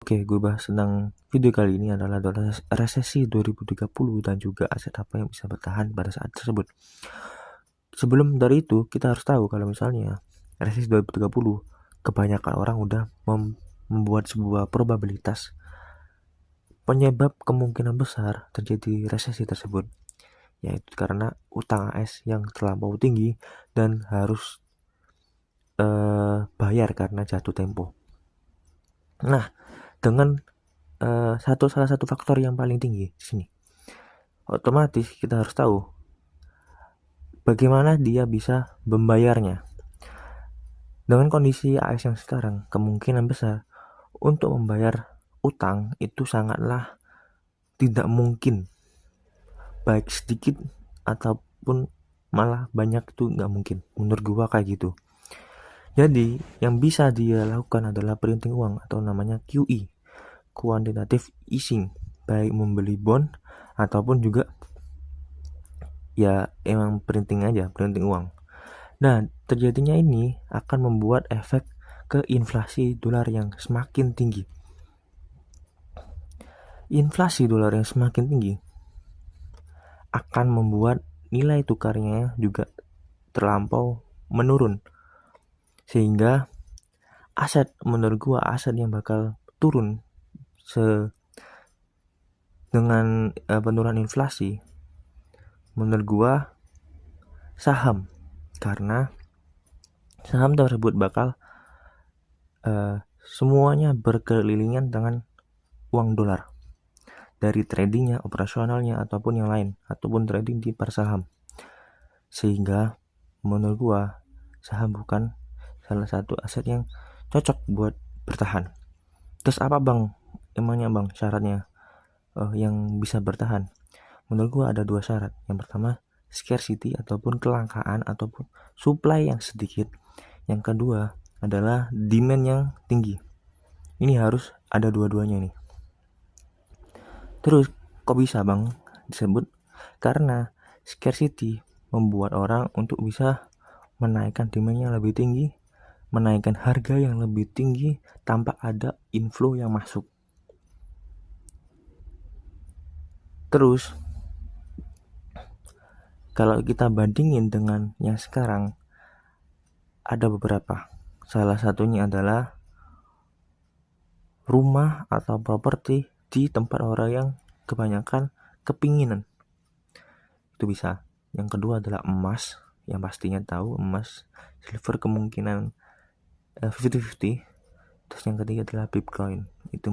Oke, gue bahas tentang video kali ini adalah resesi 2030 dan juga aset apa yang bisa bertahan pada saat tersebut. Sebelum dari itu, kita harus tahu kalau misalnya resesi 2030, kebanyakan orang udah membuat sebuah probabilitas penyebab kemungkinan besar terjadi resesi tersebut, yaitu karena utang AS yang terlampau tinggi dan harus bayar karena jatuh tempo. Nah, dengan salah satu faktor yang paling tinggi di sini, otomatis kita harus tahu bagaimana dia bisa membayarnya. Dengan kondisi AS yang sekarang, kemungkinan besar untuk membayar utang itu sangatlah tidak mungkin, baik sedikit ataupun malah banyak itu nggak mungkin. Menurut gua kayak gitu. Jadi yang bisa dia lakukan adalah printing uang atau namanya QE, quantitative easing, baik membeli bond ataupun juga ya emang printing uang. Nah, terjadinya ini akan membuat efek ke inflasi dolar yang semakin tinggi. Inflasi dolar yang semakin tinggi akan membuat nilai tukarnya juga terlampau menurun, sehingga menurut gua aset yang bakal turun dengan penurunan inflasi, menurut gua saham, karena saham tersebut bakal semuanya berkelilingan dengan uang dolar, dari tradingnya, operasionalnya, ataupun yang lain, ataupun trading di pasar saham. Sehingga menurut gua saham bukan salah satu aset yang cocok buat bertahan. Terus apa bang, emangnya bang syaratnya yang bisa bertahan? Menurut gua ada 2 syarat. Yang pertama, scarcity ataupun kelangkaan ataupun supply yang sedikit. Yang kedua adalah demand yang tinggi. Ini harus ada dua-duanya nih. Terus kok bisa bang disebut? Karena scarcity membuat orang untuk bisa menaikkan demand yang lebih tinggi, menaikkan harga yang lebih tinggi tanpa ada inflow yang masuk. Terus kalau kita bandingin dengan yang sekarang, ada beberapa. Salah satunya adalah rumah atau properti di tempat orang yang kebanyakan kepinginan. Itu bisa. Yang kedua adalah emas, yang pastinya tahu emas, silver kemungkinan 50-50. Terus yang ketiga adalah Bitcoin. Itu